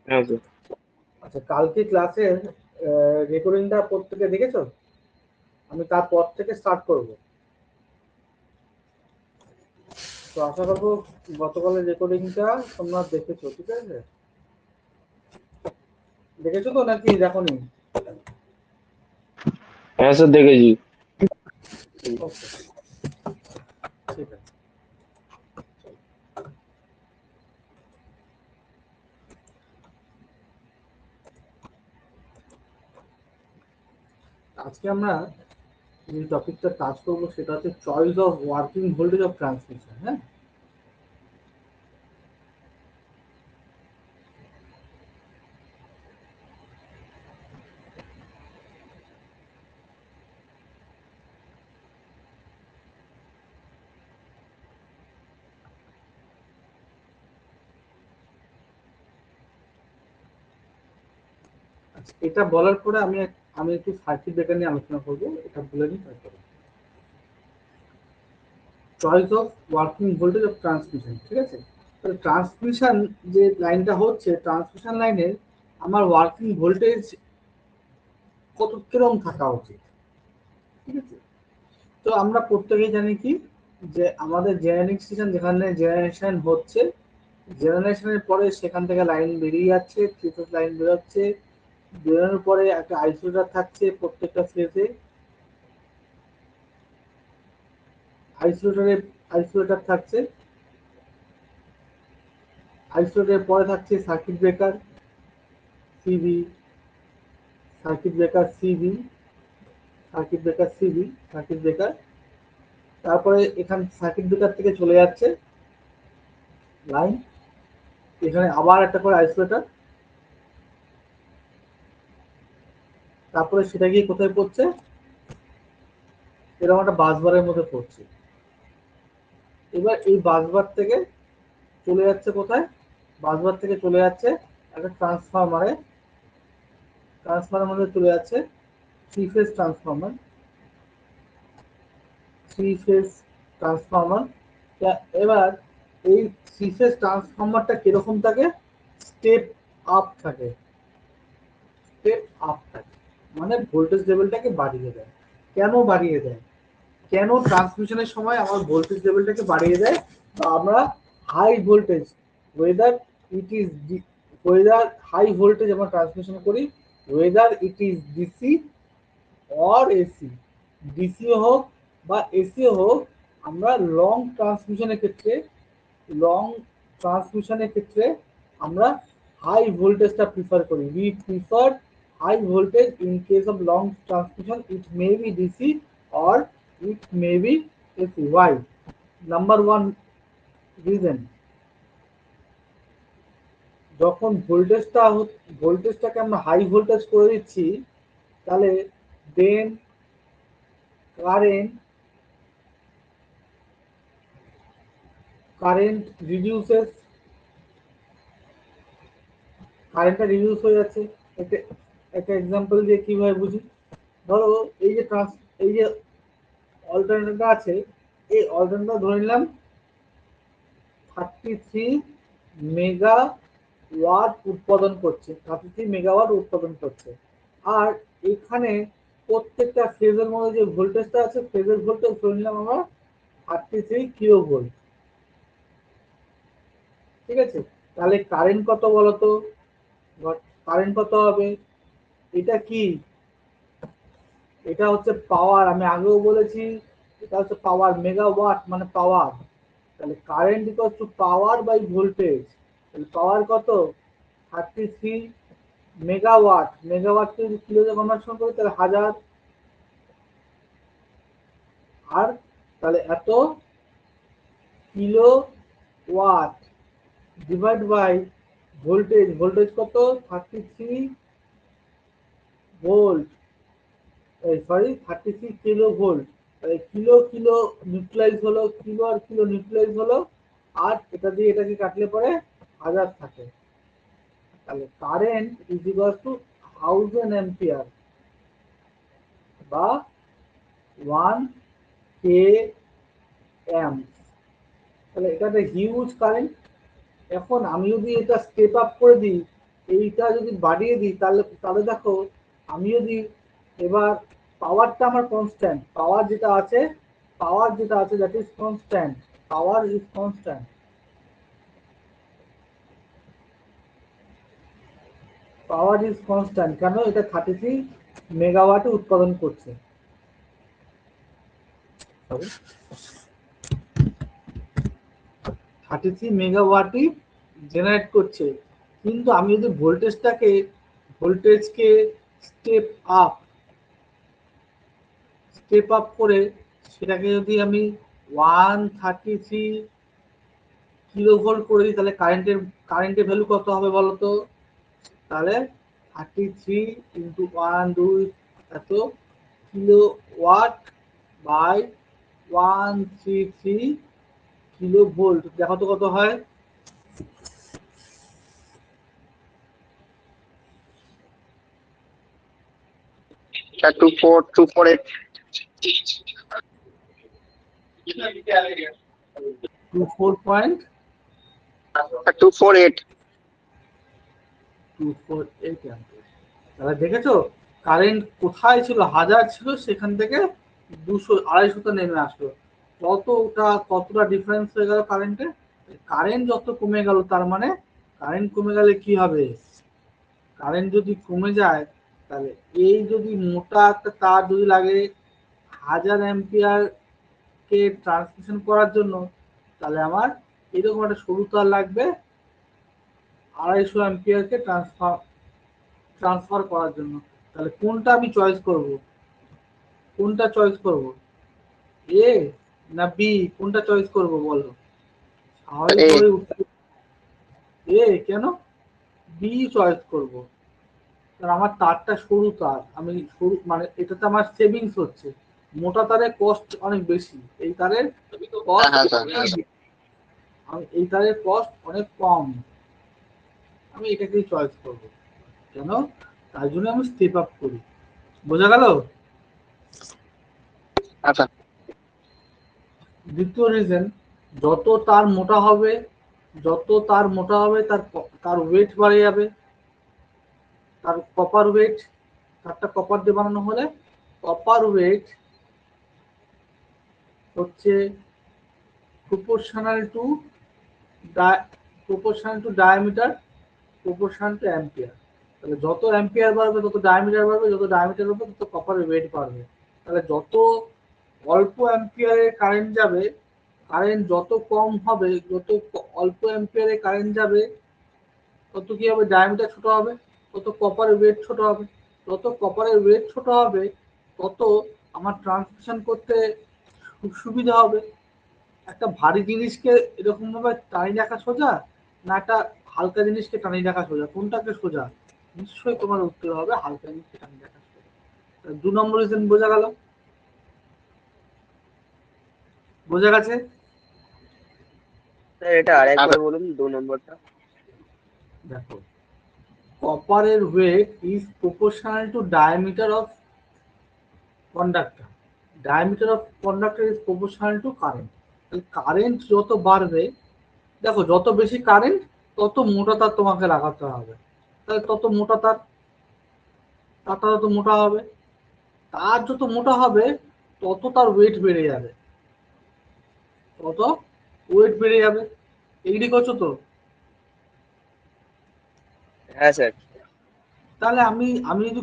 হ্যাঁ স্যার। আচ্ছা, কালকে ক্লাসের রেকর্ডিংটা প্রত্যেকে দেখেছো? আমি তারপর থেকে স্টার্ট করব। তো আশা করবো গতকালের রেকর্ডিংটা তোমরা দেখেছো, ঠিক আছে? দেখেছো তো নাকি দেখোনি? হ্যাঁ স্যার দেখেছি। ওকে, ঠিক আছে। আজকে আমরা যে টপিকটা টাচ করবো সেটা হচ্ছে choice of working voltage of transmission. হ্যাঁ, আচ্ছা, এটা বলার পরে আমি একটু সার্কিট ব্রেকার নিয়ে আলোচনা করবো, এটা বলে নিই তারপরে। Choice of working voltage of transmission, ঠিক আছে? তাহলে ট্রান্সমিশন যে লাইনটা হচ্ছে, ট্রান্সমিশন লাইনের আমার ওয়ার্কিং ভোল্টেজ কত কিরকম থাকা উচিত, ঠিক আছে? তো আমরা প্রত্যেকেই জানি কি, যে আমাদের জেনারেশন, যেখানে জেনারেশন হচ্ছে, জেনারেশনের পরে সেখান থেকে লাইন বেরিয়ে যাচ্ছে, থ্রি ফেজ লাইন বেরোচ্ছে, বেরোনোর পরে একটা আইসোলেটর থাকছে প্রত্যেকটা ফেজে। আইসোলেটরে আইসোলেটর থাকছে, আইসোলেটরের পরে থাকছে circuit breaker CB, circuit breaker CB, circuit breaker CB, circuit breaker. তারপরে এখান সার্কিট ব্রেকার থেকে চলে যাচ্ছে লাইন, এখানে আবার একটা করে আইসোলেটর, তারপরে সেটা গিয়ে কোথায় পড়ছে, এরকম একটা বাসবারের মধ্যে পড়ছে। এবার এই বাসবার থেকে চলে যাচ্ছে কোথায়, বাসবার থেকে চলে যাচ্ছে একটা ট্রান্সফরমারে, ট্রান্সফরমারের মধ্যে চলে যাচ্ছে three phase transformer, three phase transformer. এবার এই থ্রি ফেজ ট্রান্সফরমারটা কিরকম থাকে, স্টেপ আপ থাকে, স্টেপ আপ থাকে, মানে ভোল্টেজ লেভেলটাকে বাড়িয়ে দেয়। কেন বাড়িয়ে দেয়, কেন ট্রান্সমিশনের সময় আমার ভোল্টেজ লেভেলটাকে বাড়িয়ে দেয়, বা আমরা high voltage, whether it is whether high voltage আমরা ট্রান্সমিশন করি, whether it is DC or AC, ডিসিও হোক বা এসিও হোক, আমরা লং ট্রান্সমিশনের ক্ষেত্রে, লং ট্রান্সমিশনের ক্ষেত্রে আমরা হাই ভোল্টেজটা প্রিফার করি। We prefer high voltage in case of long transmission, it may be DC or it may be AC. Why? Number one reason, যখন ভোল্টেজটাকে আমরা হাই ভোল্টেজ করে দিচ্ছি, তাহলে দেন কারেন্ট কারেন্ট রিডিউসেস, কারেন্টটা রিডিউস হয়ে যাচ্ছে। একটা একটা এক্সাম্পল দিয়ে কিভাবে বুঝি, ধরো এই যে এই যে অল্টারনেটর আছে, এই অল্টারনেটর ধরে নিলাম 33 মেগা ওয়াট উৎপাদন করছে, 33 মেগাওয়াট উৎপাদন করছে। আর এখানে প্রত্যেকটা ফেজের মধ্যে যে ভোল্টেজটা আছে, ফেজের ভোল্টেজ ধরে নিলাম আমরা 33 কিলো ভোল্ট, ঠিক আছে? তাহলে কারেন্ট কত বলতো, কারেন্ট কত হবে, এটা কি, এটা হচ্ছে পাওয়ার, আমি আগেও বলেছি, এটা হচ্ছে পাওয়ার, মেগাওয়াট মানে পাওয়ার। তাহলে current equal to power by voltage. তাহলে পাওয়ার কত, 33 মেগাওয়াট, মেগাওয়াটকে যদি কিলোতে কনভার্সন করি তাহলে হাজার, আর তাহলে এত kilowatt divide by voltage, voltage কত, 33 volt, sorry 33 kilovolt. Kilo kilo neutralize হলো, কিলো আর কিলো নিউট্রালাইজ হলো, আর এটা দিয়ে এটাকে কাটলে পরে হাজার থাকে। তাহলে current is equal two 1000 ampere বা 1 কে এম। তাহলে এটা একটা হিউজ কারেন্ট। এখন আমি যদি এটা স্টেপ আপ করে দিই, এইটা যদি বাড়িয়ে দিই তাহলে তাহলে দেখো আমি যদি এবার পাওয়ারটা আমার কনস্ট্যান্ট, পাওয়ার যেটা আছে that is constant, power is constant, power is constant. কেন? এটা 33 মেগাওয়াটে উৎপাদন করছে, 33 মেগাওয়াটই জেনারেট করছে। কিন্তু আমি যদি ভোল্টেজকে স্টেপ আপ করে সেটাকে যদি আমি 133 কিলো ভোল্ট করে দিই তাহলে কারেন্টের ভ্যালু কত হবে বলো তো? তাহলে 33 ইন্টু 1 এত kilowatt by 133 kilovolt, দেখো তো কত হয়? 24248 24.248 অ্যাম্পিয়ার। তাহলে দেখেছো কারেন্ট কোথায় ছিল, 1000 ছিল, সেখান থেকে 200-250 নেমে আসলো। কতটা ডিফারেন্স হয়ে গেল কারেন্টে। কারেন্ট যত কমে গেল তার মানে কারেন্ট কমে গেলে কি হবে? কারেন্ট যদি কমে যায় তাহলে এই যদি মোটা একটা তার যদি লাগে 1000 অ্যাম্পিয়ার কে ট্রান্সমিশন করার জন্য, তাহলে আমার এরকম একটা সরু তার লাগবে 250 অ্যাম্পিয়ারকে ট্রান্সফার করার জন্য। তাহলে কোনটা আমি চয়েস করব? এ না বি? কোনটা চয়েস করব বলো? স্বাভাবিকভাবে উত্তর এ। কেন বি চয়েস করব? কারণ আমার তারটা সরু তার, আমি সরু মানে এটাতে আমার সেভিংস হচ্ছে। মোটা তারের কস্ট অনেক বেশি, এই তারের কস্ট অনেক কম। আমি এটাকেই চয়েস করব। কেন? তার জন্য আমি স্টেপ আপ করি। বোঝা গেল? আচ্ছা। দ্বিতীয় রিজন, যত তার মোটা হবে তার ওয়েট বাড়ে যাবে, তার কপার ওয়েট, তারটা কপার দিয়ে বানানো হলে কপার ওয়েট হচ্ছে proportional to diameter proportional to ampere। তাহলে যত অ্যাম্পিয়ার বাড়বে তত ডায়ামিটার বাড়বে, যত ডায়ামিটার বাড়বে তত কপারের ওয়েট বাড়বে। তাহলে যত অল্প অ্যাম্পিয়ারে কারেন্ট যাবে, কারেন্ট যত কম হবে, যত অল্প অ্যাম্পিয়ারে কারেন্ট যাবে তত কি হবে? ডায়ামিটার ছোট হবে, তত কপারের ওয়েট ছোট হবে। তত কপারের ওয়েট ছোট হবে তত আমার ট্রান্সমিশন করতে খুব সুবিধা হবে। একটা ভারী জিনিসকে এরকম ভাবে টানিয়ে রাখা সোজা, না একটা হালকা জিনিসকে টানিয়ে রাখা সোজা? কোনটাকে সোজা? নিশ্চয়ই তোমার উত্তর হবে হালকা জিনিসকে টানিয়ে রাখা সোজা। 2 নম্বর রিজন বোঝা গেল? বোঝা গেছে? এটা আরেকবার বলুন 2 নম্বরটা। দেখো, কপারের weight is proportional to diameter of conductor. Diameter of conductor is proportional to current. Current যত বাড়বে, দেখো যত বেশি কারেন্ট তত মোটা তার তোমাকে লাগাতে হবে, তাহলে তত মোটা তারটা তত মোটা হবে। তার যত মোটা হবে তত তার ওয়েট বেড়ে যাবে, এগ্রি করছো তো? হ্যাঁ স্যার। তাহলে আমি আমি যদি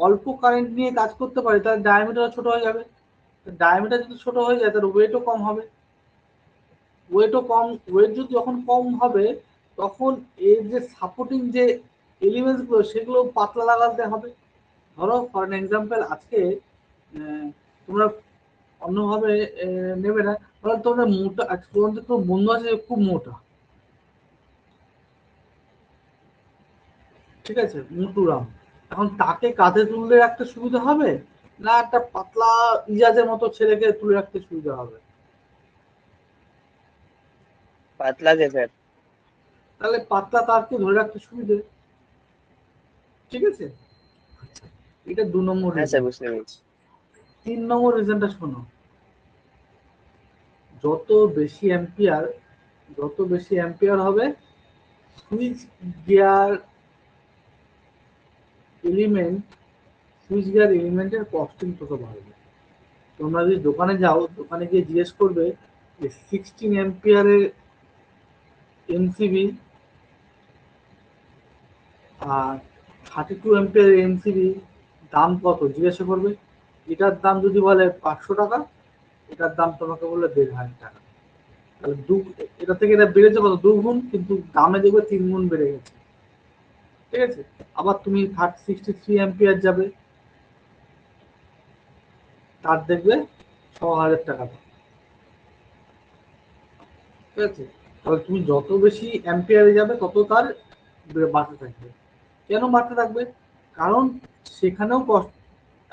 অল্প কারেন্ট নিয়ে কাজ করতে পারি তাহলে ডায়ামিটার ছোট হয়ে যাবে। ডায়ামিটার যদি ছোট হয়ে যায় তাহলে ওয়েটও কম হবে। ওয়েট যদি যখন কম হবে তখন এর যে সাপোর্টিং যে এলিমেন্টস গুলো সেগুলো পাতলা লাগাতে হবে। ধরো ফর এন এক্সাম্পল, আজকে তোমরা অন্যভাবে নেবে না, ধরো তোমরা মোটা, তোমাদের তো বন্ধু আছে খুব মোটা, ঠিক আছে, মুটুরাম। এখন তাকে কাঁধে তুলে রাখতে সুবিধা হবে, না একটা পাতলা ইজাজের মতো ছেলেকে তুলে রাখতে সুবিধা হবে? পাতলা কে স্যার? তাহলে পাতলা তারকে ধরে রাখতে সুবিধে, ঠিক আছে? এটা 2 নম্বর হ্যাঁ স্যার, রিজন। বুঝতে পেরেছি। 3 নম্বর রিজনটা শোনো। যত বেশি অ্যাম্পিয়ার হবে switch gear element, switch gear এলিমেন্টের কস্টিং তত বাড়বে। তোমরা যদি দোকানে যাও, দোকানে গিয়ে জিজ্ঞেস করবে যে 16 অ্যাম্পিয়ারের এমসিবি আর 32 অ্যাম্পিয়ারের এমসিবি দাম কত জিজ্ঞাসা করবে। এটার দাম যদি বলে 500 টাকা, এটার দাম তোমাকে বললে 1500 টাকা। তাহলে এটা থেকে এটা বেড়েছে কত, 2 গুণ, কিন্তু দামে দেখবে 3 গুণ বেড়ে গেছে। ঠিক আছে। আবার তুমি 63 অ্যাম্পিয়ার যাবে, তার দেখবে 6000 টাকা দাম। ঠিক আছে। তাহলে তুমি যত বেশি অ্যাম্পিয়ারে যাবে তত তার বাড়তে থাকবে। কেন বাড়তে থাকবে? কারণ সেখানেও কষ্ট,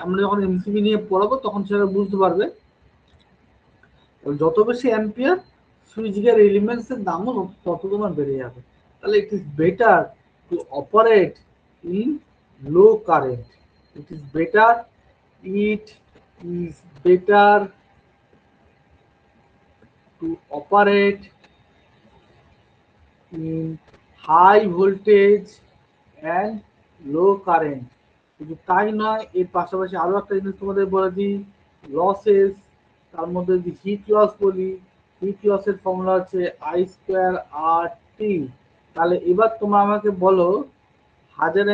আমরা যখন এমসিবি নিয়ে পড়াবো তখন সেটা বুঝতে পারবে। যত বেশি অ্যাম্পিয়ার, সুইচ গিয়ার এলিমেন্টস এর দামও তত তোমার বেড়ে যাবে। তাহলে it is better to operate in low current. It is better, it is better to operate in high voltage and low current. শুধু তাই নয়, এর পাশাপাশি আরো একটা জিনিস তোমাদের বলে দিই, লসেস। তার মধ্যে যদি হিট লস বলি, হিট লসের ফর্মুলা হচ্ছে I²RT। তাহলে এবার তোমরা আমাকে বলো, 1000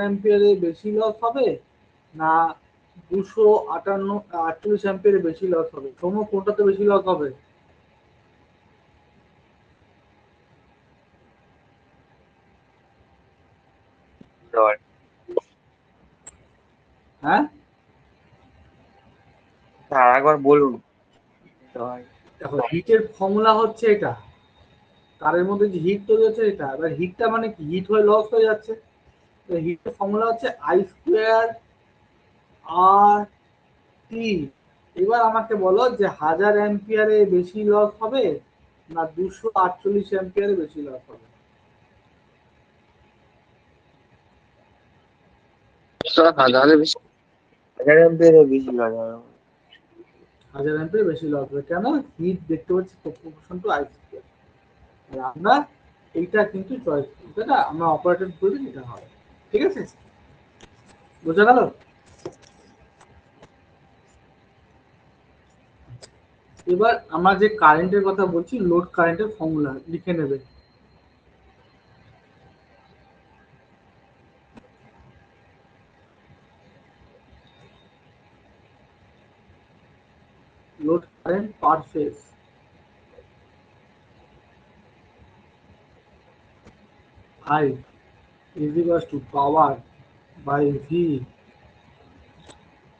অ্যাম্পিয়ারে বেশি লস হবে না 248 অ্যাম্পিয়ারে বেশি লস হবে? তোমরা কোনটাতে বেশি লস হবে? দর হ্যাঁ, তার একবার বলুন। দর দেখো হিটের ফর্মুলা হচ্ছে এটা, তারের মধ্যে যে হিট তৈরি হচ্ছে এটা। এবার হিটটা মানে কি, হিট হয়ে লস হয়ে যাচ্ছে। হিটের ফর্মুলা হচ্ছে I²RT। এবার আমাকে বলো যে 1000 অ্যাম্পিয়ারে বেশি লস হবে না 248 অ্যাম্পিয়ারে বেশি লস হবে? 1000 অ্যাম্পিয়ারে বেশি লাগে। 1000 অ্যাম্পিয়ারে বেশি লস হবে কেন? হিট দেখতে পাচ্ছি প্রপোর্শন টু I²। আর আমরা এইটা কিন্তু চয়েস করি, তাই না? আমরা অপারেটর করি, এটা হয়। ঠিক আছে, বোঝা গেল? এবার আমরা যে কারেন্টের কথা বলছি, লোড কারেন্টের ফর্মুলা লিখে নেবে। Load current per phase I is equals to power by V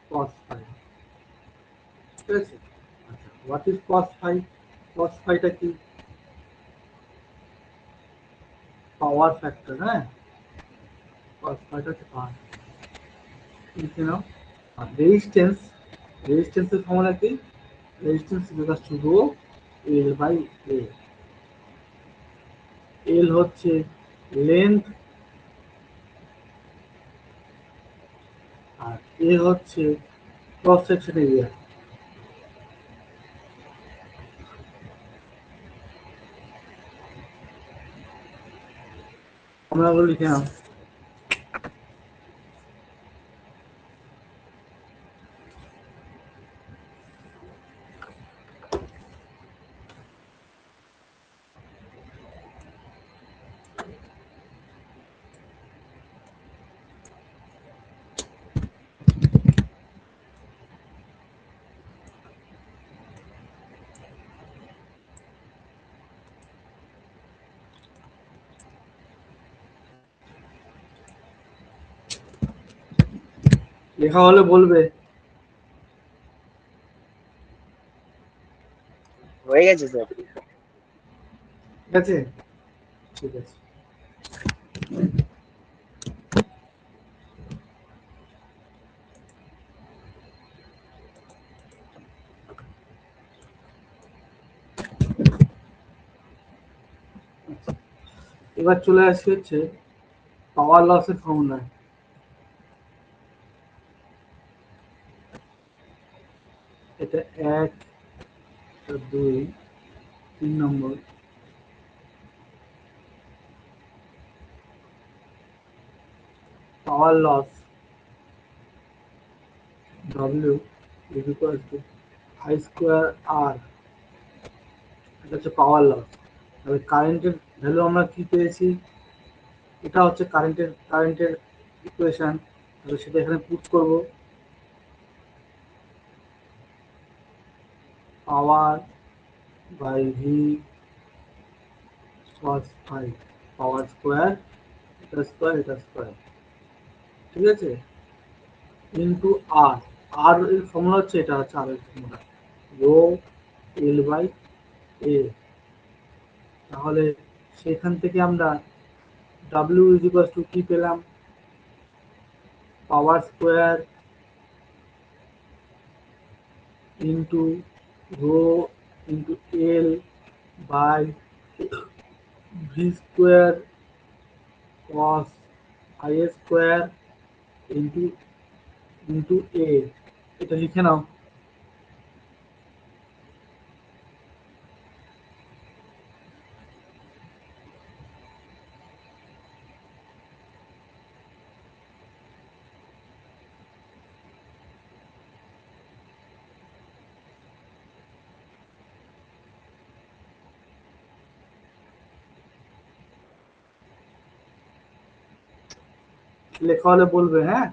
cos phi। ঠিক আছে। আচ্ছা, what is cos phi? cos phi টা কি? Power factor. হ্যাঁ, cos phi টা হচ্ছে পাওয়ার। লিখে নাও। আর রেজিস্ট্যান্স, রেজিস্ট্যান্সের ফর্মুলা কি? Resistance is equal to rho L by A. L হচ্ছে লেন্থ আর এ হচ্ছে ক্রস সেকশন এরিয়া। আমরা ওগুলো লিখে নাও। লেখা হলে বলবে। হয়ে গেছে স্যার। ঠিক আছে, ঠিক আছে। এবার চলে আসি হচ্ছে পাওয়ার লসের ফর্মুলা। এটা 1, 2, 3 নম্বর। Power loss W is equal to I square R, এটা হচ্ছে পাওয়ার লস। তবে কারেন্টের ভ্যালু আমরা কি পেয়েছি, এটা হচ্ছে কারেন্টের ইকুয়েশন, তাহলে সেটা এখানে পুট করব। Power by V cos phi, power square, এটা স্কোয়ার এটা স্কোয়ার, ঠিক আছে, ইন্টু আর। আর এর ফর্মুলা হচ্ছে এটা, হচ্ছে আর এর ফর্মুলা রো এল বাই এ। তাহলে সেখান থেকে আমরা ডাব্লিউ ইজ ইকুয়াল টু কি পেলাম, power square into rho into L by V square cos phi square into into A. এটা লিখে নাও। লেখা হলে বলবে, হ্যাঁ।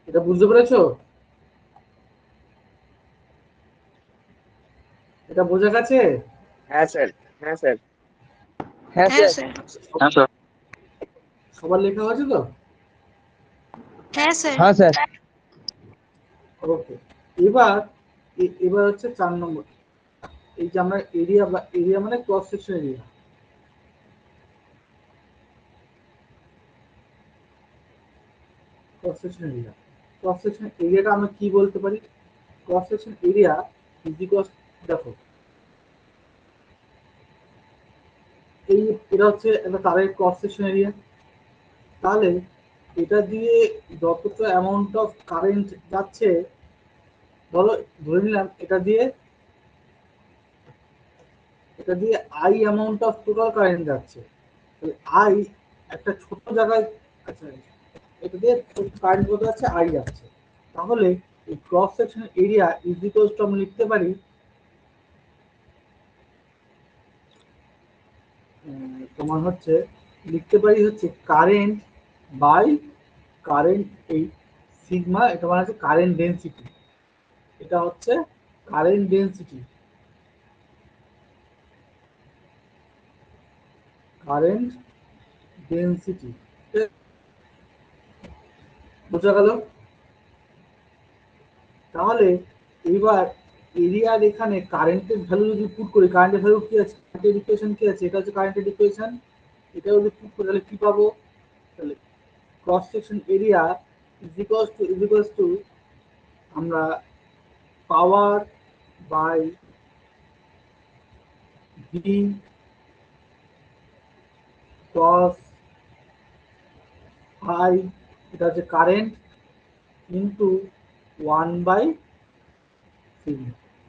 এটা বুঝতে পেরেছো? এটা বোঝা গেছে? হ্যাঁ স্যার। হ্যাঁ স্যার। হ্যাঁ হ্যাঁ স্যার। স্যার। হ্যাঁ স্যার। সবার লেখা হয়েছে তো? হ্যাঁ স্যার। হ্যাঁ স্যার। ওকে। এবার এবার হচ্ছে 4 নম্বর। এই যে আমরা এরিয়া বা এরিয়া মানে cross section area, cross section area, cross section এরিয়াটা আমরা কি বলতে পারি, cross section area is equal, দেখো এই এটা হচ্ছে একটা তারের ক্রস সেকশন এরিয়া, তাহলে এটা দিয়ে যতটা অ্যামাউন্ট অফ কারেন্ট যাচ্ছে, ধরো ধরে নিলাম এটা দিয়ে I amount of total current যাচ্ছে, আই একটা ছোট জায়গায়, আচ্ছা এটা দিয়ে কারেন্ট কত যাচ্ছে, আই যাচ্ছে, তাহলে এই cross section area is equal two আমরা লিখতে পারি, তোমার হচ্ছে লিখতে পারি হচ্ছে কারেন্ট বাই কারেন্ট, এই সিগমা, এটা মানে হচ্ছে কারেন্ট ডেন্সিটি, এটা হচ্ছে কারেন্ট ডেন্সিটি, কারেন্ট ডেন্সিটি, বোঝা গেল? তাহলে এবার এরিয়ার এখানে কারেন্টের ভ্যালু যদি পুট করি, কারেন্টের ভ্যালু কি আছে, কারেন্টের ইকুয়েশন কি আছে, এটা হচ্ছে কারেন্টের ইকুয়েশন, এটা যদি পুট করি তাহলে কি পাবো, তাহলে cross section area is equals to আমরা power by V cross I, এটা হচ্ছে কারেন্ট ইন্টু 1/3,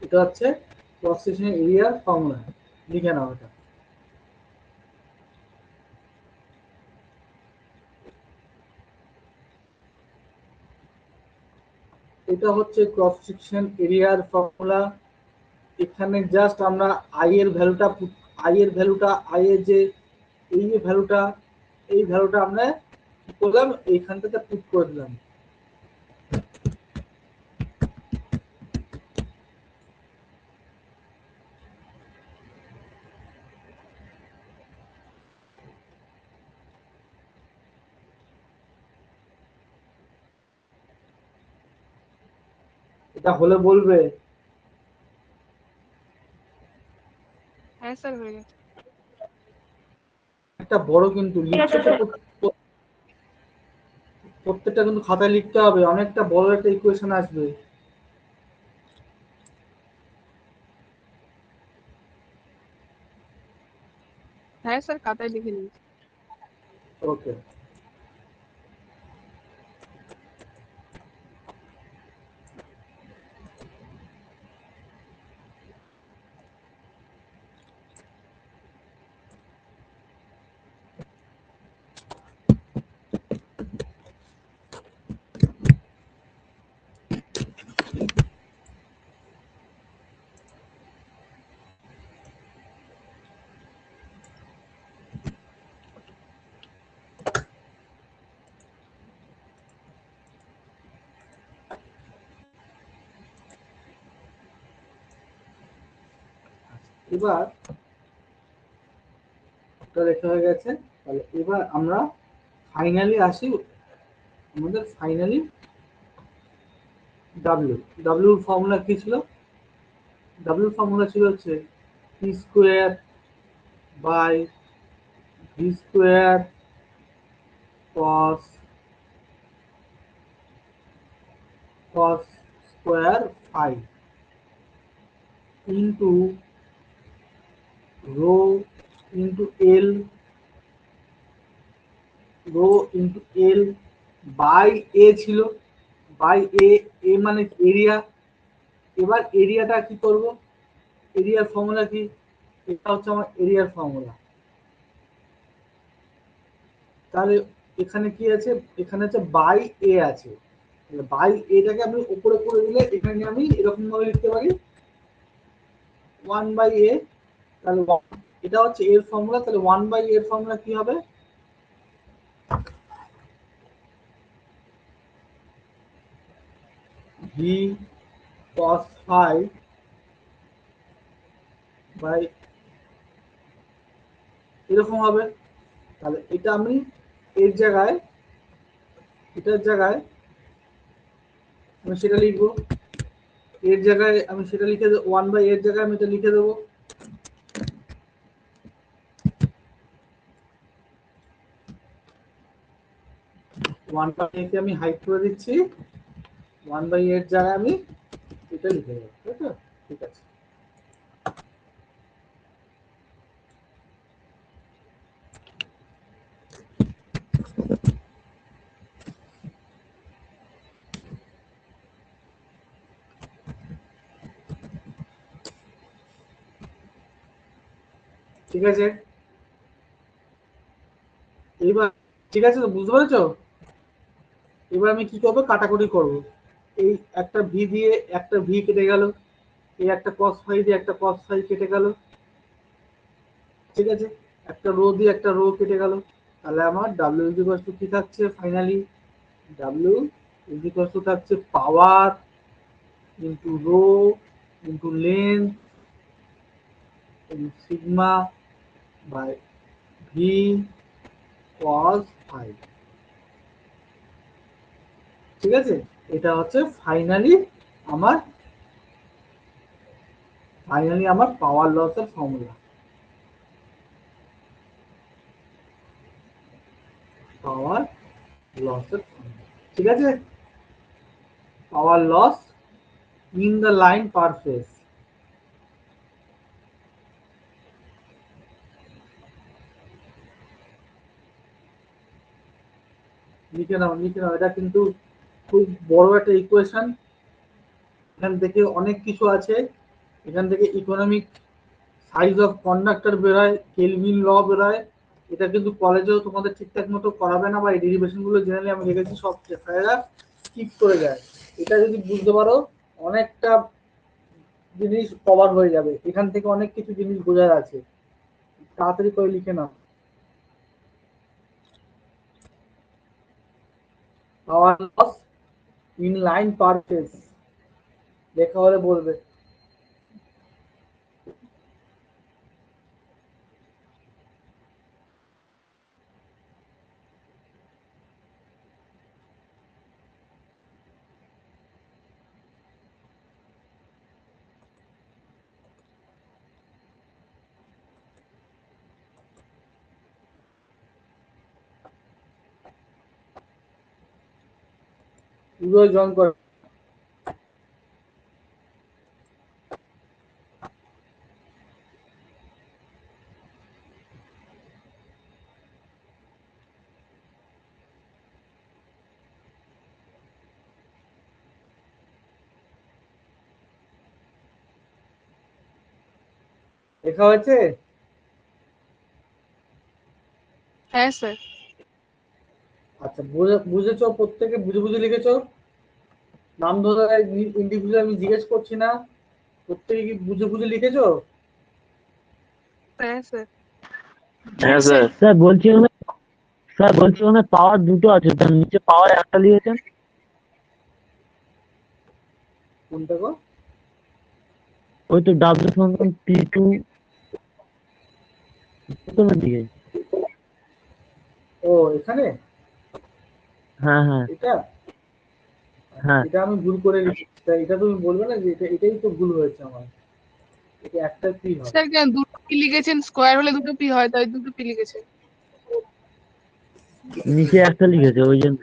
এটা হচ্ছে ক্রস সেকশন এরিয়ার ফর্মুলা, লিখে নাও এটা। এটা হচ্ছে ক্রস সেকশন এরিয়ার ফর্মুলা। এখানে জাস্ট আমরা আই এর ভ্যালুটা আই এর যে এই যে ভ্যালুটা, এই ভ্যালুটা আমরা কি করলাম, এইখান থেকে পুট করে দিলাম। এটা হলে বলবে। হ্যাঁ স্যার হয়ে গেছে। একটা বড় কিন্তু লিখতে তো প্রত্যেকটা কিন্তু খাতায় লিখতে হবে, অনেকটা বড় একটা ইকুয়েশন আসবে। হ্যাঁ স্যার খাতায় লিখে নিয়েছি। ওকে। এবার এটা লেখা হয়ে গেছে। তাহলে এবার আমরা ফাইনালি আসি, আমাদের ফাইনালি ডাব্লিউর ফর্মুলা কি ছিল? ডাব্লিউর ফর্মুলা ছিল হচ্ছে P square by V square cos square phi into rho into L, rho into L by A ছিল, বাই এ, এ মানে এরিয়া। এবার এরিয়াটা কি করব? এরিয়ার ফর্মুলা কি? এটা হচ্ছে আমার এরিয়ার ফর্মুলা। তাহলে এখানে কি আছে? এখানে হচ্ছে বাই এ আছে, বাই এটাকে আমি উপরে করে দিলে এখানে আমি এরকম ভাবে লিখতে পারি 1/a। তাহলে এটা হচ্ছে এর ফর্মুলা। তাহলে 1/a এর ফর্মুলা কি হবে? ভি cos ফাই বাই এরকম হবে। তাহলে এটা আমি এর জায়গায়, এটার জায়গায় আমি সেটা লিখবো, এর জায়গায় আমি সেটা লিখে দেবো, 1/a এর জায়গায় আমি এটা লিখে দেবো। ওয়ান বাই কে আমি হাইড করে দিচ্ছি, 1/a এর জায়গায় আমি এটা লিখে দেবো, তাই তো? ঠিক আছে। ঠিক আছে, এইবার ঠিক আছে তো, বুঝতে পেরেছো? এবার আমি কি করবো? কাটাকুটি করব। এই একটা ভি দিয়ে একটা ভি কেটে গেল, এই একটা cos ফাই দিয়ে একটা cos ফাই কেটে গেল, ঠিক আছে? একটা রো দিয়ে একটা রো কেটে গেল। তাহলে আমার ডাব্লিউ ইকুয়াল টু কি থাকছে ফাইনালি? ডাব্লিউ ইকুয়াল টু থাকছে power into rho into length sigma by V cos phi. ঠিক আছে, এটা হচ্ছে ফাইনালি আমার পাওয়ার লসের ফর্মুলা। পাওয়ার লসের ফর্মুলা, ঠিক আছে? Power loss in the line per phase. লিখে নাও, লিখে নাও, এটা কিন্তু খুব বড় একটা ইকুয়েশন। এখান থেকে অনেক কিছু আছে। এখান থেকে ইকোনমিক সাইজ অফ কন্ডাক্টর বেরোয়, কেলভিন ল বেরোয়। এটা কিন্তু কলেজেও তোমাদের ঠিকঠাক মতো করাবে না, বা এই ডেরিভেশন গুলো জেনারেলি আমি দেখেছি সব স্যারেরা স্কিপ করে যায়। এটা যদি বুঝতে পারো অনেকটা জিনিস কভার হয়ে যাবে। এখান থেকে অনেক কিছু জিনিস বোঝার আছে, তাড়াতাড়ি করে লিখে নাও। Power loss in line per phase লেখা হলে বলবে। পুরো জন করে লেখা হয়েছে। হ্যাঁ স্যার। আচ্ছা, বুঝেছো? প্রত্যেকে বুঝে বুঝে লিখেছো? নাম ধরে ইন্ডিভিজুয়াল আমি জিজ্ঞেস করছি না, প্রত্যেকে কি বুঝে বুঝে লিখেছো? হ্যাঁ স্যার। হ্যাঁ স্যার। স্যার বলছি ওখানে পাওয়ার দুটো আছে, তার নিচে পাওয়ার একটা লিখেছেন। কোনটা গো? ওই তো ডাব্লিউ সমান P2 প্রথমের দিকে। ও এখানে হ্যাঁ হ্যাঁ এটা হ্যাঁ। এটা আমি ভুল করে লিখেছি, তাই এটা তুমি বলবে না যে এটাই তো ভুল হয়েছে আমার, এটা একটা পি হয়। স্যার কেন দুটো পি লিখেছেন? স্কোয়ার হলে দুটো পি হয়, তাই দুটো পি লিখেছেন। নিচে একটা লিখেছে ওই জন্য।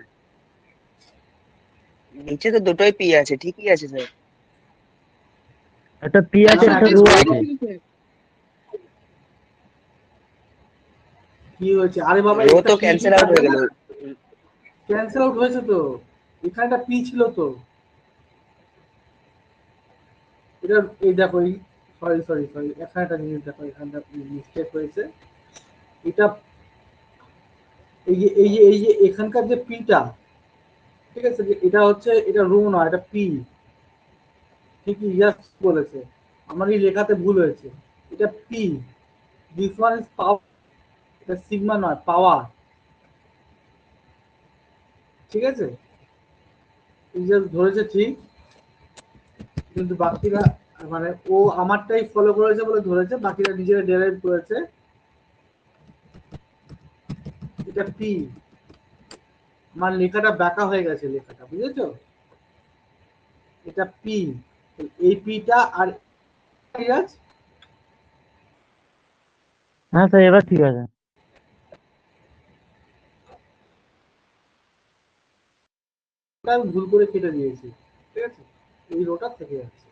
নিচে তো দুটোই পি আছে, ঠিকই আছে স্যার। একটা পি না আছে স্যার, একটা এটা রো স্কোয়ারই আছে। ছিল স্যার। কি হয়েছে? আরে বাবা রো এটা তো পি পি ক্যান্সেল আউট কাটবে হয়ে না, গেল। ক্যান্সেল আউট হয়েছে তো, এখানে একটা পি ছিল তো। এটা এই দেখো, এই সরি সরি সরি, এখানে একটা জিনিস দেখো, এখানটা মিস্টেক হয়েছে। এটা এই যে এখানকার যে পিটা, ঠিক আছে, যে এটা হচ্ছে, এটা রো না, এটা পি। ঠিকই ইয়াস বলেছে, আমার এই লেখাতে ভুল হয়েছে। এটা P, this one is power, এটা সিগমা নয়, পাওয়ার। ঠিক আছে, ইজাজ ধরেছে ঠিক, কিন্তু বাকিরা মানে ও আমারটাই ফলো করেছে বলে ধরেছে, বাকিরা নিজেরা ডেরাইভ করেছে। এটা পি, আমার লেখাটা বাঁকা হয়ে গেছে, লেখাটা বুঝেছো? এটা পি, এই পিটা আর ইরাজ, হ্যাঁ স্যার এবার ঠিক আছে। ওটা আমি ভুল করে কেটে দিয়েছি, ঠিক আছে, এই রোটা থেকে যাচ্ছে,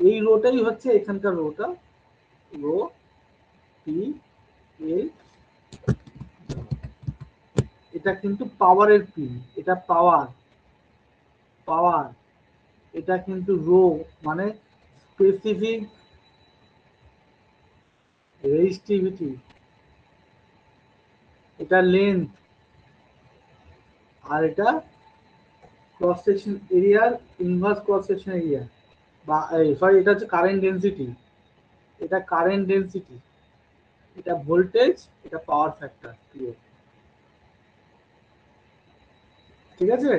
এই রোটাই হচ্ছে এখানকার রোটা, রো পি এ। এটা কিন্তু পাওয়ারের পি, এটা পাওয়ার, পাওয়ার। এটা কিন্তু রো মানে স্পেসিফিক রেজিস্টিভিটি, এটা লেন্থ, আর এটা ক্রস সেকশন এরিয়ার ইনভার্স ক্রস সেকশন এরিয়া, বা সরি এটা হচ্ছে কারেন্ট ডেনসিটি, এটা কারেন্ট ডেনসিটি, এটা ভোল্টেজ, এটা পাওয়ার ফ্যাক্টর। ঠিক আছে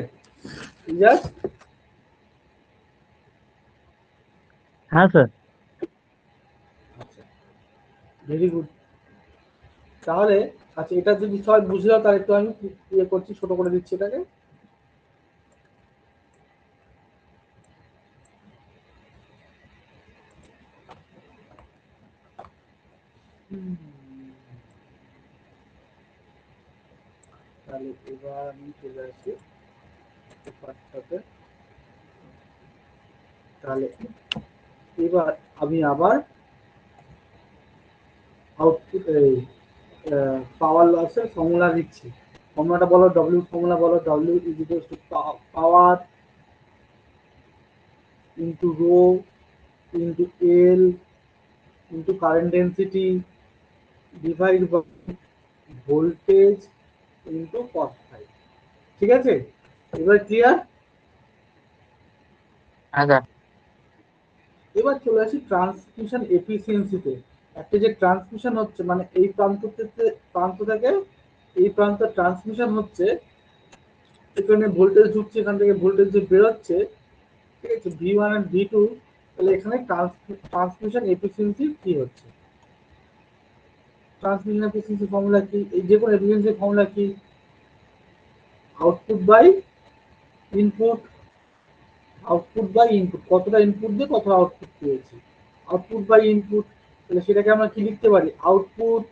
জাস্ট, হ্যাঁ স্যার। Very good. তাহলে আচ্ছা, এটা যদি সবাই বুঝে যাও তাহলে একটু আমি ইয়ে করছি, ছোট করে দিচ্ছি এটাকে। তাহলে এবার আমি চলে আসি পার্টটাতে। তাহলে এবার আমি আবার আউটপুট এই পাওয়ার লসের ফর্মুলা দিচ্ছি। ফর্মুলাটা বলো, ডব্লিউ ফর্মুলা বলো, W is equal to power into rho into L into current density divide by voltage into cos phi. ঠিক আছে, এবার ক্লিয়ার? হ্যাঁ স্যার। এবার চলে আসি ট্রান্সমিশন এফিসিয়েন্সিতে। একটা যে ট্রান্সমিশন হচ্ছে, মানে এই প্রান্ত থেকে এই প্রান্ত ট্রান্সমিশন হচ্ছে, এখানে ভোল্টেজ ঢুকছে, এখান থেকে ভোল্টেজ যে বেরোচ্ছে, ঠিক আছে, ভি1 আর ভি2, তাহলে এখানে ট্রান্সমিশন এফিসিয়েন্সি কি হচ্ছে? ট্রান্সমিশন এফিসিয়েন্সি ফর্মুলা কি? এই যে কোনো এফিসিয়েন্সি ফর্মুলা কি? Output by input, output by input, কতটা ইনপুট দিয়ে কতটা আউটপুট পেয়েছি, আউটপুট বাই ইনপুট। তাহলে সেটাকে আমরা কি লিখতে পারি? Output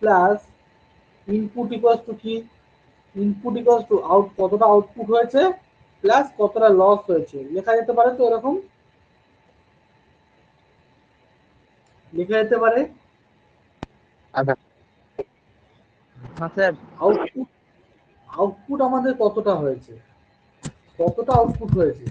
plus input equals to কি? ইনপুট ইকুয়ালস টু আউট, কতটা আউটপুট হয়েছে প্লাস কতটা লস হয়েছে। লেখা যেতে পারে তো এরকম, লেখা যেতে পারে। আচ্ছা। হ্যাঁ স্যার। আউটপুট, আউটপুট আমাদের কতটা হয়েছে, কতটা আউটপুট হয়েছে,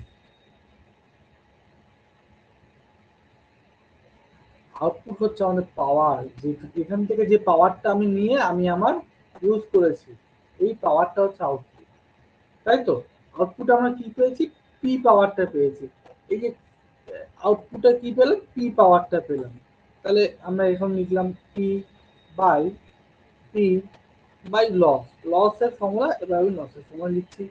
আউটপুট হচ্ছে আমাদের পাওয়ার, যে এখান থেকে যে পাওয়ারটা আমি নিয়ে আমি আমার ইউজ করেছি, এই পাওয়ারটা হচ্ছে আউটপুট, তাই তো? আউটপুট আমরা কি পেয়েছি? পি পাওয়ারটা পেয়েছি। এই যে আউটপুটে কি পেলাম? পি পাওয়ারটা পেলাম। তাহলে আমরা এখন লিখলাম P by P by loss, লসের ফর্মুলা, এবার আমি লসের ফর্মুলা লিখছি।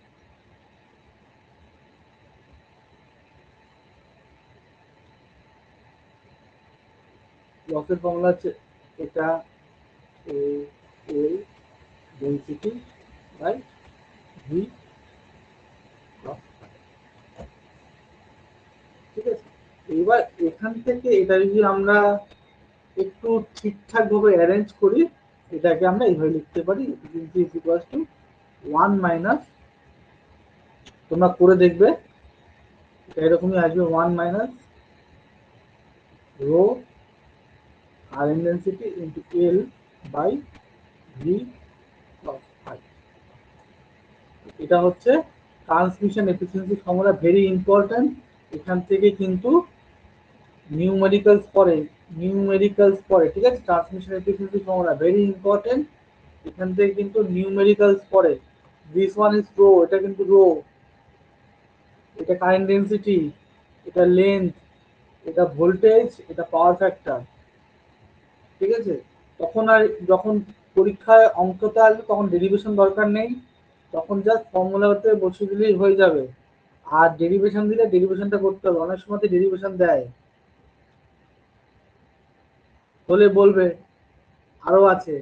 লসের ফর্মুলা হচ্ছে এটা A L density by V cross phi. ঠিক আছে, এবার এখান থেকে এটা যদি আমরা একটু ঠিকঠাক ভাবে অ্যারেঞ্জ করি, এটাকে আমরা এইভাবে লিখতে পারি, ইজ ইকুয়ালস টু 1 মাইনাস, তোমরা করে দেখবে এটা এরকমই আসবে, 1 মাইনাস রো আর density into L by V cross phi. এটা হচ্ছে transmission efficiency formula, very important. এখান থেকে কিন্তু নিউমেরিক্যালস পড়ে, ঠিক আছে, transmission efficiency formula very important. এখান থেকে কিন্তু নিউমেরিক্যালস পড়ে। দিস ওয়ান ইজ রো, এটা কিন্তু রো, এটা কারেন্ট ডেন্সিটি, এটা লেন্থ, এটা ভোল্টেজ, এটা পাওয়ার ফ্যাক্টর। ঠিক আছে, তখন আর যখন পরীক্ষায় অঙ্কটা আসবে তখন ডেরিভেশন দরকার নেই, তখন জাস্ট ফর্মুলাতে বসে দিলেই হয়ে যাবে। আর ডেরিভেশন দিলে ডেরিভেশনটা করতে হবে, অনেক সময় ডেরিভেশন দেয়, হলে বলবে, আরো আছে।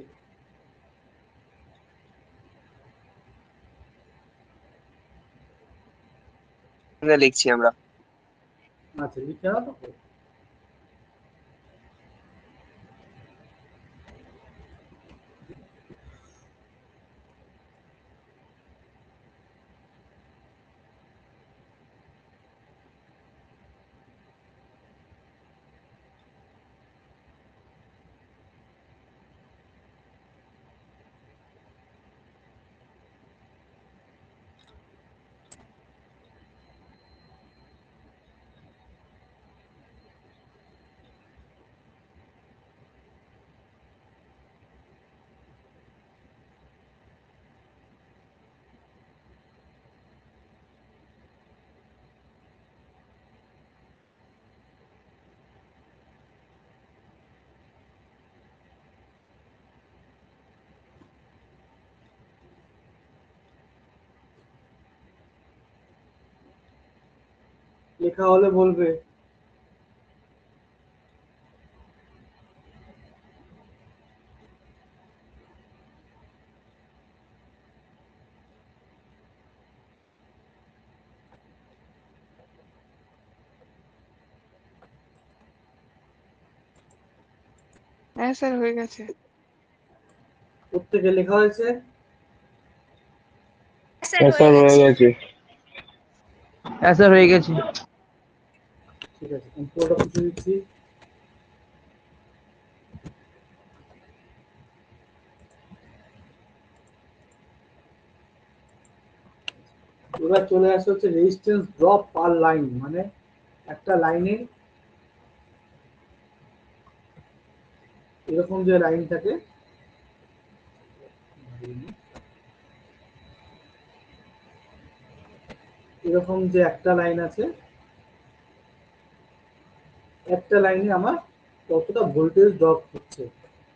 লিখছি আমরা। আচ্ছা, লিখে নাও তো। লেখা হলে বলবে। হ্যাঁ স্যার হয়ে গেছে। প্রত্যেকে লেখা হয়েছে। স্যার হয়ে গেছে। হ্যাঁ স্যার হয়ে গেছে। ঠিক আছে, পুরোটা পুষে দিচ্ছি। এবার চলে আসে হচ্ছে রেজিস্ট্যান্স ড্রপ পার লাইন, মানে একটা লাইনে এরকম যে লাইন থাকে, এরকম যে একটা লাইন আছে, একটা লাইনে আমার কতটা ভোল্টেজ ড্রপ হচ্ছে,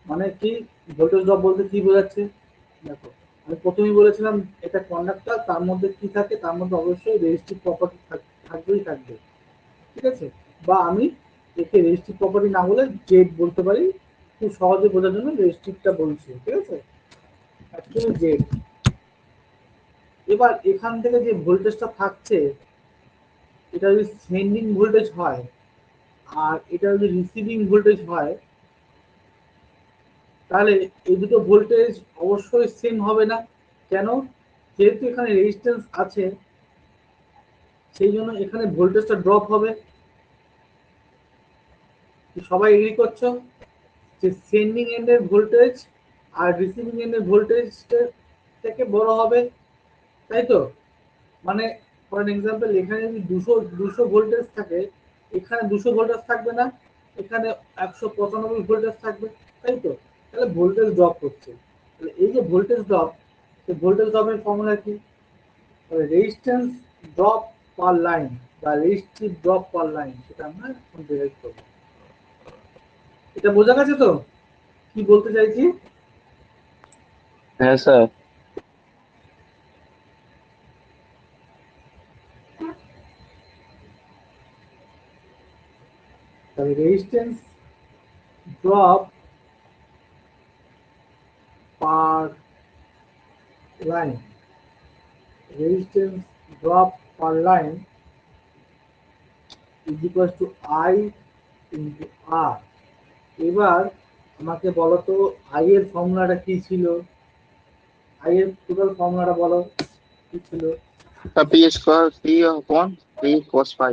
মানে কি ভোল্টেজ ড্রপ বলতে কি বোঝাচ্ছে দেখো, আমি প্রথমেই বলেছিলাম এটা কন্ডাক্টর, তার মধ্যে কি থাকে, তার মধ্যে অবশ্যই রেজিস্টিভ প্রপার্টি থাকবেই থাকবে। ঠিক আছে, বা আমি একে রেজিস্টিভ প্রপার্টি না বলে জেড বলতে পারি, খুব সহজে বোঝার জন্য রেজিস্টিভটা বলছি। ঠিক আছে, অ্যাকচুয়ালি জেড। এবার এখান থেকে যে ভোল্টেজটা থাকছে, এটা যদি সেন্ডিং ভোল্টেজ হয় আর এটা যদি রিসিভিং ভোল্টেজ হয়, তাহলে এই দুটো ভোল্টেজ অবশ্যই সেম হবে না। কেন? যেহেতু এখানে রেজিস্ট্যান্স আছে, সেই জন্য এখানে ভোল্টেজটা ড্রপ হবে। সবাই এগ্রি করছো যে সেন্ডিং এন্ডের ভোল্টেজ আর রিসিভিং এন্ডের ভোল্টেজ থেকে বড় হবে, তাই তো? মানে ফর এক্সাম্পল এখানে যদি দুশো ভোল্টেজ থাকে, এখানে 200 ভোল্টেজ থাকবে না, এখানে 195 ভোল্টেজ থাকবে, তাই তো? তাহলে ভোল্টেজ ড্রপ হচ্ছে। তাহলে এই যে ভোল্টেজ ড্রপ, সেই ভোল্টেজ ড্রপের ফর্মুলা কি? রেজিস্ট্যান্স ড্রপ পার লাইন বা রেজিস্টিভ ড্রপ পার লাইন, সেটা আমরা এখন ডিরাইভ করবো। এটা বোঝা গেছে তো কি বলতে চাইছি? হ্যাঁ স্যার। তাহলে resistance drop line, resistance drop per line is equal to I into R. এবার আমাকে বলো তো I এর ফর্মুলাটা কি ছিল? I এর টোটাল ফর্মুলাটা বলো কি ছিল? P square P upon P cos phi.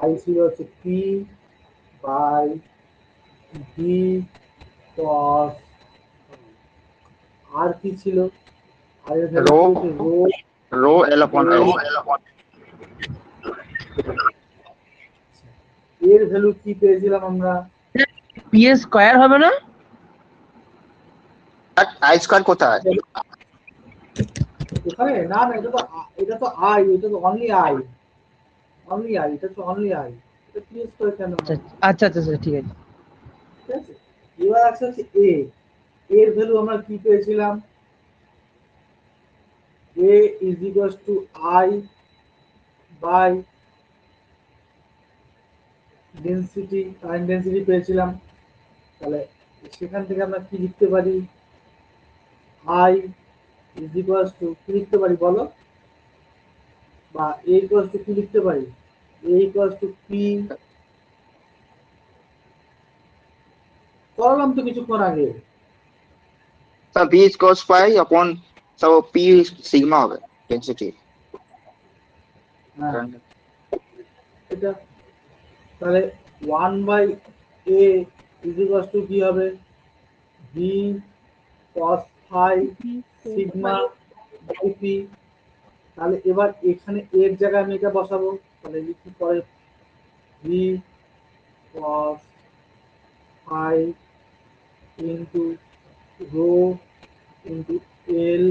I ছিল হচ্ছে P by V cos R কি ছিল? R এর ভ্যালু Rho হচ্ছে rho rho L upon I. এর ভ্যালু কি পেয়েছিলাম আমরা? পি এর স্কয়ার হবে না? I square কোথায়? এখানে না না এটা তো I, এটা তো অনলি I, এটা তো অনলি I, এটা কি স্কয়ার কেন হবে? আচ্ছা আচ্ছা আচ্ছা ঠিক আছে। ঠিক আছে, এবার আছে হচ্ছে A, এর ভ্যালু আমরা কি পেয়েছিলাম? A is equals to I by density, current density পেয়েছিলাম। তাহলে সেখান থেকে আমরা কি লিখতে পারি? I is equals to কি লিখতে পারি বলো? বা A equals to কি লিখতে পারি? A equals to P, করলাম তো কিছুক্ষণ আগে। So P cos phi upon so P sigma হবে density. হ্যাঁ এটা তাহলে 1 by A is equals to কি হবে? V cos phi sigma by P। তাহলে এবার এখানে এর জায়গায় আমি এটা বসাবো, তাহলে লিখি পরে V cos phi into rho into L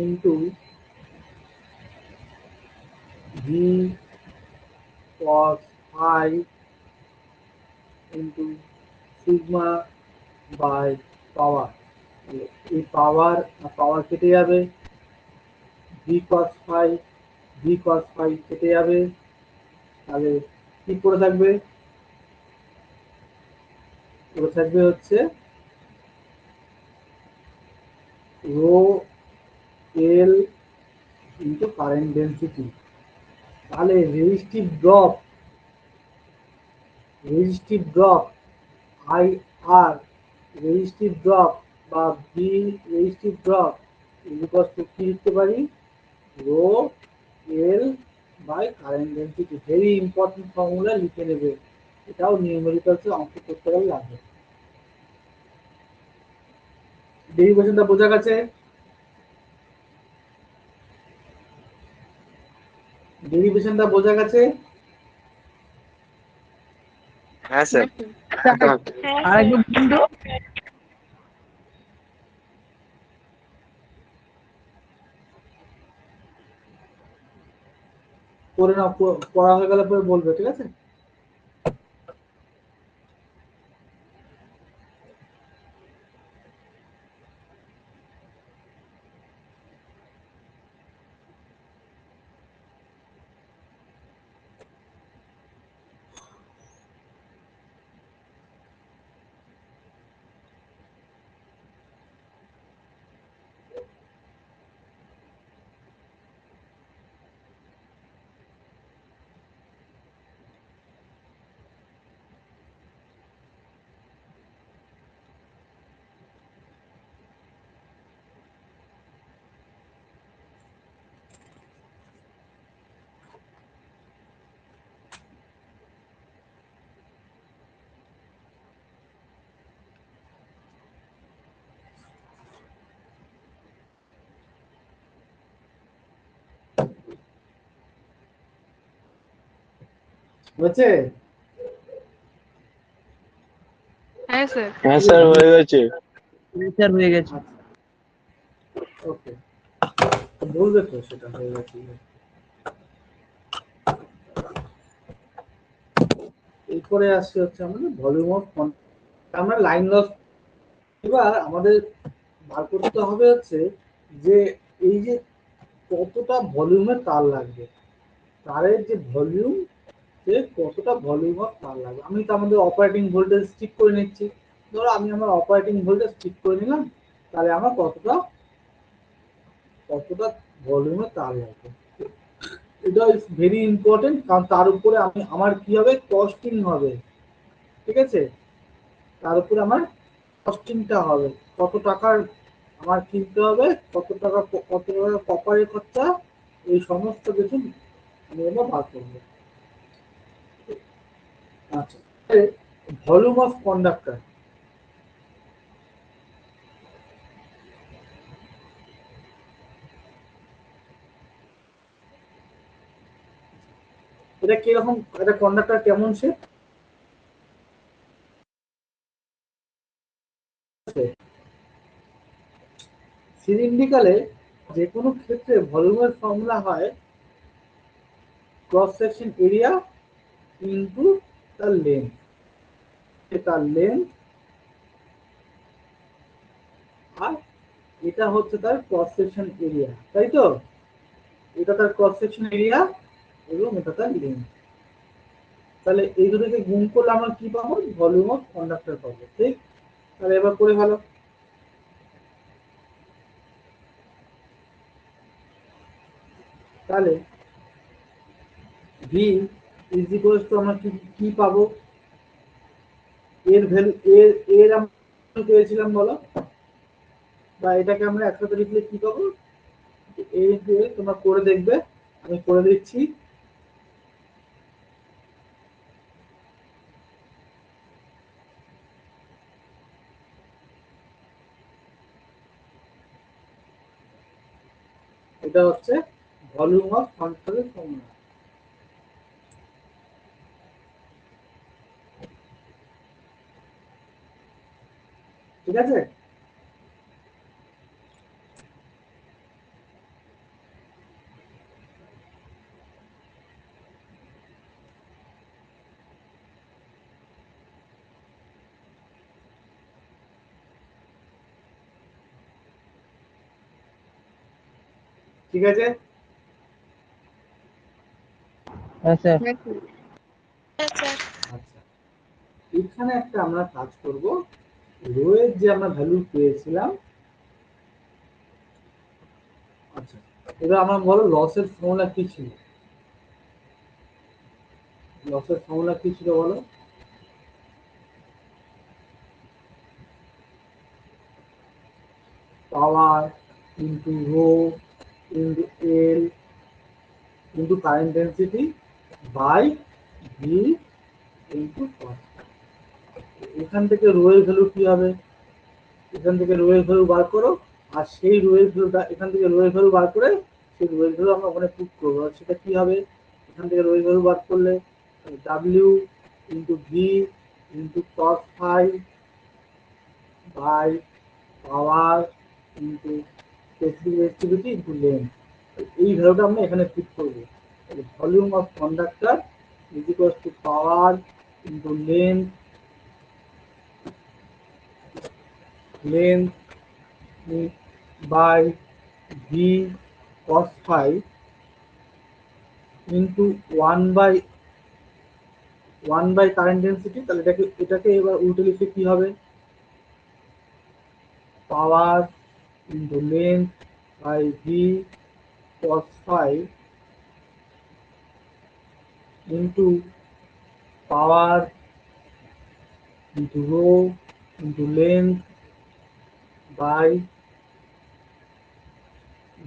into V cos phi into sigma by পাওয়ার। এই পাওয়ার কেটে যাবে, v cos phi কেটে যাবে, তাহলে কি করে থাকবে? পড়ে থাকবে হচ্ছে rho L into current density. তাহলে resistive drop I R resistive drop বা V resistive drop equal to কি লিখতে পারি? Rho L by current density. Very important formula, লিখে নেবে, এটাও নিউমেরিক্যালসে অঙ্ক করতে গেলে লাগবে। ডেরিভেশনটা বোঝা গেছে? ডেরিভেশনটা বোঝা গেছে? হ্যাঁ স্যার। হ্যাঁ আরেকবার বলুন তো। করে নাও, পড়া হয়ে গেলে পরে বলবে, ঠিক আছে? হয়েছে? হ্যাঁ স্যার। হ্যাঁ স্যার হয়ে গেছে। স্যার হয়ে গেছে। ওকে, বলবে তো সেটা হয়ে গেছে। এরপরে আসছে হচ্ছে আমাদের ভলিউম অফ, আমরা লাইন লস। এবার আমাদের বার করতে হবে হচ্ছে যে এই যে কতটা ভলিউমের তার লাগবে, তারের যে ভলিউম, যে কতটা ভলিউম অফ তার লাগবে। আমি তো আমাদের অপারেটিং ভোল্টেজ ঠিক করে নিচ্ছি, ধরো আমি আমার অপারেটিং ভোল্টেজ ঠিক করে নিলাম, তাহলে আমার কতটা ভলিউমে তার লাগবে। এটা ইজ ভেরি ইম্পর্টেন্ট, কারণ তার উপরে আমি আমার কি হবে, কস্টিং হবে। ঠিক আছে, তার উপরে আমার কস্টিংটা হবে, কত টাকার আমার কিনতে হবে, কত টাকা কপারের খরচা, এই সমস্ত কিছু আমি এবার বার করবো। আচ্ছা, ভলিউম অফ কন্ডাক্টর। এটা কিরকম, এটা কন্ডাক্টর কেমন সে, সিলিন্ড্রিকালে যে কোনো ক্ষেত্রে ভলিউমের ফর্মুলা হয় ক্রস সেকশন এরিয়া ইনটু তার লেন্থ। তার লেন্থ আর এটা হচ্ছে তার ক্রস সেকশন এরিয়া, তাই তো? এটা তার ক্রস সেকশন এরিয়া এবং এটা তার লেন্থ। তাহলে এই দুটোকে গুণ করলে আমরা কি পাবো, ভলিউম অফ কন্ডাক্টর পাবো। ঠিক, তাহলে এবার করে ভালো। তাহলে ভি ইজ ইকুয়ালস টু আমরা কি পাবো, এর ভ্যালু এর আমরা পেয়েছিলাম বলো, বা এটাকে আমরা একসাথে লিখলে কি পাবো, এই তোমরা করে দেখবে, আমি করে দিচ্ছি। এটা হচ্ছে ভলিউম অফ কন্ডাক্টরের ফর্মুলা। ঠিক আছে, ঠিক আছে। হ্যাঁ স্যার। আচ্ছা, এখানে একটা আমরা কাজ করব, রোয়ের যে আমরা ভ্যালু পেয়েছিলাম। আচ্ছা, এবার আমরা বলো লসের ফর্মুলা কি ছিল, লসের ফর্মুলা কি ছিল বলো। Power into rho into L into current density by V into cos. এখান থেকে রো এর ভ্যালু কি হবে, এখান থেকে রো এর ভ্যালু বার করো, আর সেই রো এর ভ্যালুটা এখান থেকে রো এর ভ্যালু বার করে সেই রো এর ভ্যালু আমরা ওখানে পুট করবো। আর সেটা কি হবে, এখান থেকে রো এর ভ্যালু বার করলে W into V into cos phi by power into specific resistivity into length, এই ভ্যালুটা আমরা এখানে পুট করবো। Volume of conductor is equals to power into length by v cos phi into 1 by current density. তাহলে এটাকে এবার উল্টে লিখলে কি হবে, power into length by V cos phi into power into rho into length by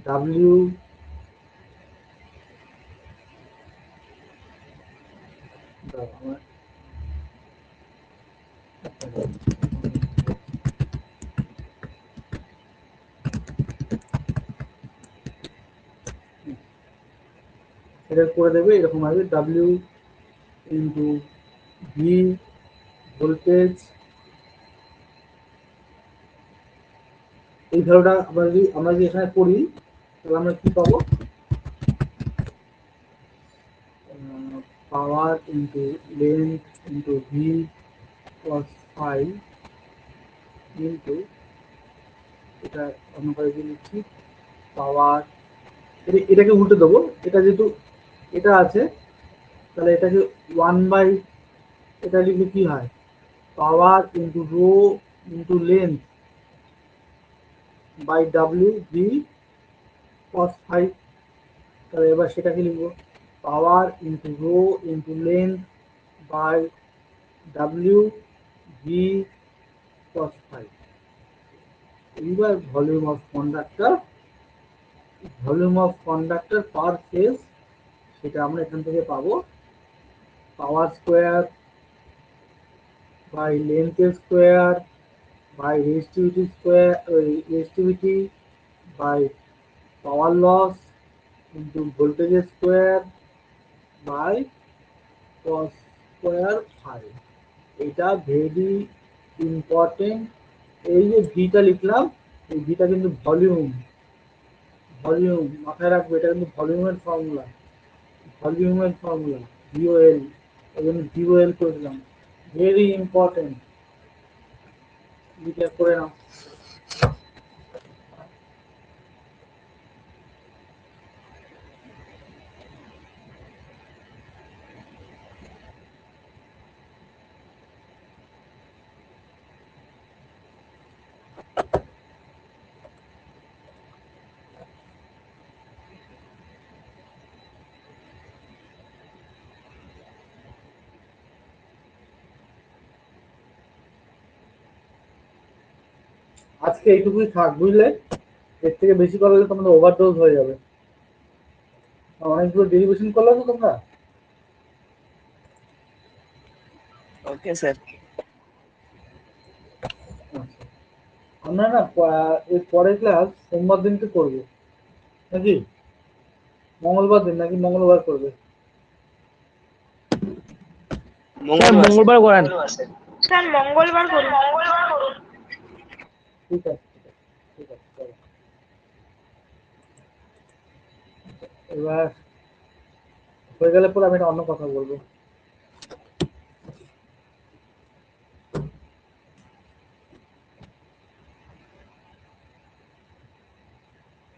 W এটা করে দেবে, এরকম আসবে ডাব্লিউ ইন্টু ভি ভোল্টেজ। এই ভ্যালুটা আমরা যদি এখানে করি, তাহলে আমরা কি পাবো, power into length into V cos phi into, এটা অন্য করে দিয়ে লিখছি, পাওয়ার, এটাকে উল্টে দেবো, এটা যেহেতু এটা আছে তাহলে এটাকে 1 বাই, এটা লিখলে কি হয়, power into rho into length by W V cos phi. তাহলে এবার সেটাকে লিখবো power into rho into length by W V cos phi. এইবার volume of conductor per phase, সেটা আমরা এখান থেকে পাবো power square by length square by resistivity by power loss into voltage square by cos square phi. এটা very important. এই যে ভিটা লিখলাম, এই ভিটা কিন্তু ভলিউম মাথায় রাখবে, এটা কিন্তু ভলিউমের ফর্মুলা ভিওএল, এই জন্য ভিওএল করে দিলাম। ভেরি ইম্পর্টেন্ট, লিখে করে নাও। আজকে এইটুকুই থাক, বুঝলে? এর থেকে বেশি করলে তোমাদের ওভারডোজ হয়ে যাবে। অনেকগুলো ডেরিভেশন করলে তো তোমরা। Okay sir. আমরা না এর পরের ক্লাস সোমবার দিনকে করবো নাকি মঙ্গলবার দিন, নাকি মঙ্গলবার করবে? স্যার মঙ্গলবার করেন। স্যার মঙ্গলবার করুন। ঠিক আছে ঠিক আছে চলো। এবার হয়ে গেলে পরে আমি একটা অন্য কথা বলবো।